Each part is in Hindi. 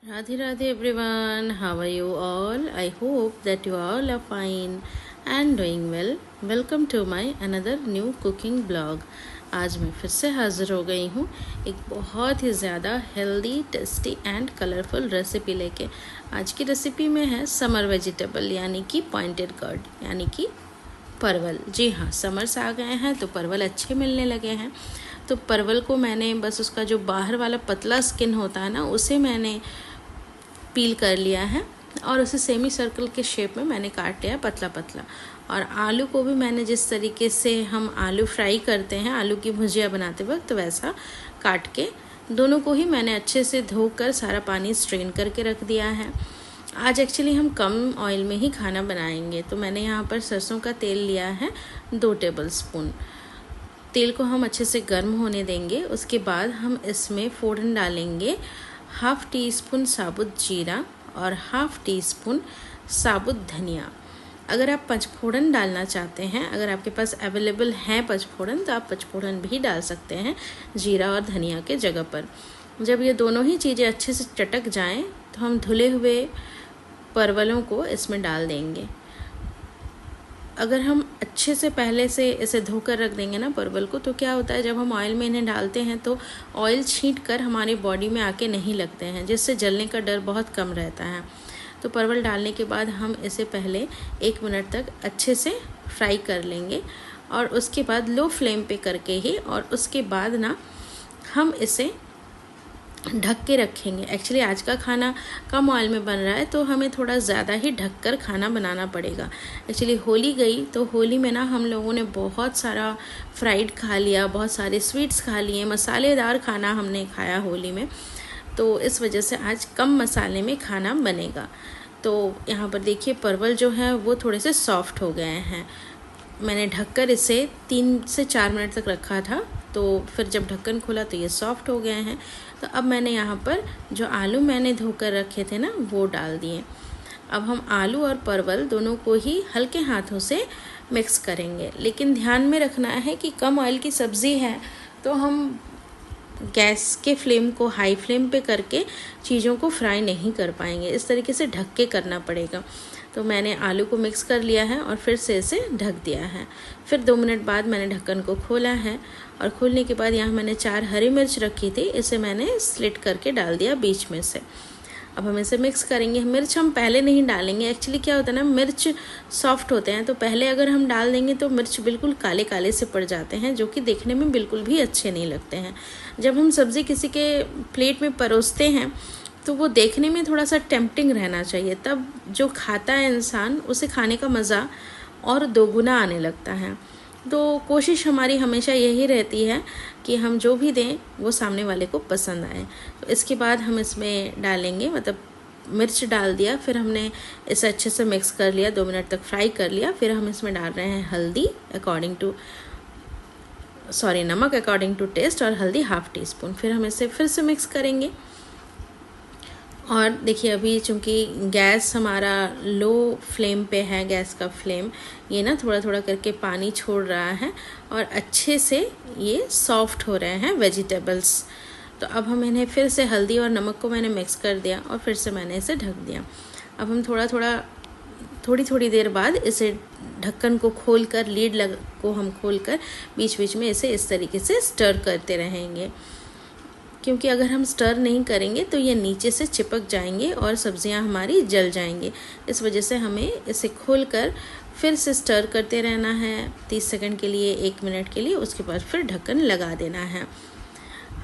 Radhe Radhe everyone, how are you all? I hope that you all are fine and doing well. Welcome to my another new cooking blog. आज मैं फिर से हाज़िर हो गई हूँ एक बहुत ही ज़्यादा healthy, tasty and colourful recipe लेके। आज की रेसिपी में है समर वेजिटेबल यानी कि पॉइंटेड कर्ड यानी कि परवल। जी हाँ, समर्स आ गए हैं तो परवल अच्छे मिलने लगे हैं। तो परवल को मैंने बस उसका जो बाहर वाला पतला स्किन होता है ना, उसे मैंने पील कर लिया है और उसे सेमी सर्कल के शेप में मैंने काट लिया पतला पतला। और आलू को भी मैंने जिस तरीके से हम आलू फ्राई करते हैं आलू की भुजिया बनाते वक्त, तो वैसा काट के दोनों को ही मैंने अच्छे से धोकर सारा पानी स्ट्रेन करके रख दिया है। आज एक्चुअली हम कम ऑयल में ही खाना बनाएंगे, तो मैंने यहाँ पर सरसों का तेल लिया है 2 टेबलस्पून। तेल को हम अच्छे से गर्म होने देंगे। उसके बाद हम इसमें फ़ोरन डालेंगे 1/2 टीस्पून साबुत जीरा और 1/2 टीस्पून साबुत धनिया। अगर आप पचफोड़न डालना चाहते हैं, अगर आपके पास अवेलेबल है पचफोड़न, तो आप पचफोड़न भी डाल सकते हैं जीरा और धनिया के जगह पर। जब ये दोनों ही चीज़ें अच्छे से चटक जाएं, तो हम धुले हुए परवलों को इसमें डाल देंगे। अगर हम अच्छे से पहले से इसे धोकर रख देंगे ना परवल को, तो क्या होता है जब हम ऑयल में इन्हें डालते हैं तो ऑयल छींट कर हमारी बॉडी में आके नहीं लगते हैं, जिससे जलने का डर बहुत कम रहता है। तो परवल डालने के बाद हम इसे पहले 1 मिनट तक अच्छे से फ्राई कर लेंगे और उसके बाद लो फ्लेम पे करके ही, और उसके बाद ना हम इसे ढक के रखेंगे। एक्चुअली आज का खाना कम ऑयल में बन रहा है, तो हमें थोड़ा ज़्यादा ही ढककर खाना बनाना पड़ेगा। एक्चुअली होली गई, तो होली में ना हम लोगों ने बहुत सारा फ्राइड खा लिया, बहुत सारे स्वीट्स खा लिए, मसालेदार खाना हमने खाया होली में, तो इस वजह से आज कम मसाले में खाना बनेगा। तो यहाँ पर देखिए परवल जो है वो थोड़े से सॉफ्ट हो गए हैं। मैंने ढककर इसे 3 से 4 मिनट तक रखा था, तो फिर जब ढक्कन खोला तो ये सॉफ्ट हो गए हैं। तो अब मैंने यहाँ पर जो आलू मैंने धोकर रखे थे ना, वो डाल दिए। अब हम आलू और परवल दोनों को ही हल्के हाथों से मिक्स करेंगे, लेकिन ध्यान में रखना है कि कम ऑयल की सब्ज़ी है, तो हम गैस के फ्लेम को हाई फ्लेम पे करके चीज़ों को फ्राई नहीं कर पाएंगे। इस तरीके से ढक के करना पड़ेगा। तो मैंने आलू को मिक्स कर लिया है और फिर से इसे ढक दिया है। फिर 2 मिनट बाद मैंने ढक्कन को खोला है, और खोलने के बाद यहाँ मैंने 4 हरी मिर्च रखी थी, इसे मैंने स्लिट करके डाल दिया बीच में से। अब हम इसे मिक्स करेंगे। मिर्च हम पहले नहीं डालेंगे। एक्चुअली क्या होता है ना, मिर्च सॉफ्ट होते हैं, तो पहले अगर हम डाल देंगे तो मिर्च बिल्कुल काले काले से पड़ जाते हैं, जो कि देखने में बिल्कुल भी अच्छे नहीं लगते हैं। जब हम सब्ज़ी किसी के प्लेट में परोसते हैं तो वो देखने में थोड़ा सा टेम्पटिंग रहना चाहिए, तब जो खाता है इंसान उसे खाने का मज़ा और दोगुना आने लगता है। तो कोशिश हमारी हमेशा यही रहती है कि हम जो भी दें वो सामने वाले को पसंद आए। तो इसके बाद हम इसमें डालेंगे, मतलब मिर्च डाल दिया, फिर हमने इसे अच्छे से मिक्स कर लिया, 2 मिनट तक फ्राई कर लिया। फिर हम इसमें डाल रहे हैं हल्दी नमक अकॉर्डिंग टू टेस्ट, और हल्दी 1/2 टीस्पून। फिर हम इसे फिर से मिक्स करेंगे। और देखिए अभी चूँकि गैस हमारा लो फ्लेम पे है, गैस का फ्लेम, ये ना थोड़ा थोड़ा करके पानी छोड़ रहा है और अच्छे से ये सॉफ्ट हो रहे हैं वेजिटेबल्स। तो अब हम इन्हें फिर से हल्दी और नमक को मैंने मिक्स कर दिया और फिर से मैंने इसे ढक दिया। अब हम थोड़ी थोड़ी देर बाद इसे ढक्कन को खोलकर, लीड को हम खोलकर बीच बीच में इसे इस तरीके से स्टर करते रहेंगे, क्योंकि अगर हम स्टर नहीं करेंगे तो ये नीचे से चिपक जाएंगे और सब्जियां हमारी जल जाएंगी। इस वजह से हमें इसे खोलकर फिर से स्टर करते रहना है 30 सेकंड के लिए, 1 मिनट के लिए। उसके बाद फिर ढक्कन लगा देना है।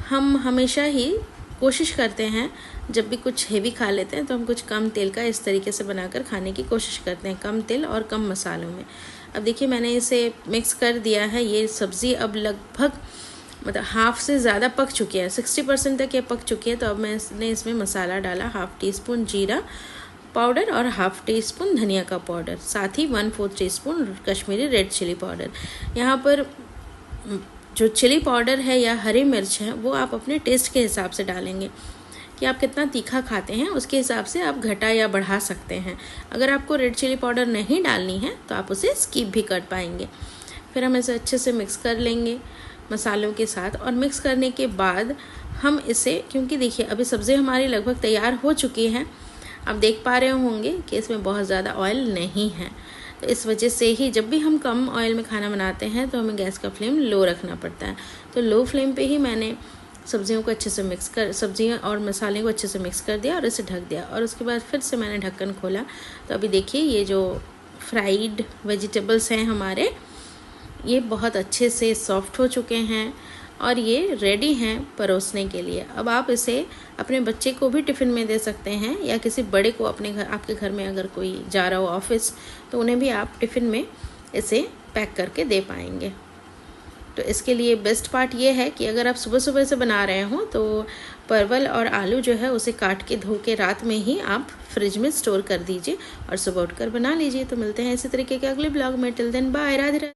हम हमेशा ही कोशिश करते हैं, जब भी कुछ हेवी खा लेते हैं तो हम कुछ कम तेल का इस तरीके से बनाकर खाने की कोशिश करते हैं, कम तेल और कम मसालों में। अब देखिए मैंने इसे मिक्स कर दिया है। ये सब्ज़ी अब लगभग मतलब हाफ से ज़्यादा पक चुकी है, 60% तक ये पक चुकी है। तो अब मैंने इसमें मसाला डाला 1/2 टीस्पून जीरा पाउडर और 1/2 टीस्पून धनिया का पाउडर, साथ ही 1/4 teaspoon Kashmiri red chilli powder. यहाँ पर जो चिली पाउडर है या हरी मिर्च है वो आप अपने टेस्ट के हिसाब से डालेंगे, कि आप कितना तीखा खाते हैं उसके हिसाब से आप घटा या बढ़ा सकते हैं। अगर आपको रेड चिली पाउडर नहीं डालनी है तो आप उसे स्किप भी कर पाएंगे। फिर हम इसे अच्छे से मिक्स कर लेंगे मसालों के साथ, और मिक्स करने के बाद हम इसे, क्योंकि देखिए अभी सब्ज़ी हमारी लगभग तैयार हो चुकी है, आप देख पा रहे होंगे कि इसमें बहुत ज़्यादा ऑयल नहीं है। तो इस वजह से ही जब भी हम कम ऑयल में खाना बनाते हैं तो हमें गैस का फ्लेम लो रखना पड़ता है। तो लो फ्लेम पे ही मैंने सब्जियों को अच्छे से सब्जियां और मसाले को अच्छे से मिक्स कर दिया और इसे ढक दिया, और उसके बाद फिर से मैंने ढक्कन खोला। तो अभी देखिए ये जो फ्राइड वेजिटेबल्स हैं हमारे, ये बहुत अच्छे से सॉफ्ट हो चुके हैं और ये रेडी हैं परोसने के लिए। अब आप इसे अपने बच्चे को भी टिफ़िन में दे सकते हैं, या किसी बड़े को अपने घर, आपके घर में अगर कोई जा रहा हो ऑफिस, तो उन्हें भी आप टिफ़िन में इसे पैक करके दे पाएंगे। तो इसके लिए बेस्ट पार्ट ये है कि अगर आप सुबह सुबह से बना रहे हो तो परवल और आलू जो है उसे काट के धो के रात में ही आप फ्रिज में स्टोर कर दीजिए और सुबह उठकर बना लीजिए। तो मिलते हैं इसी तरीके के अगले ब्लॉग में। Till then bye, Radhe Radhe.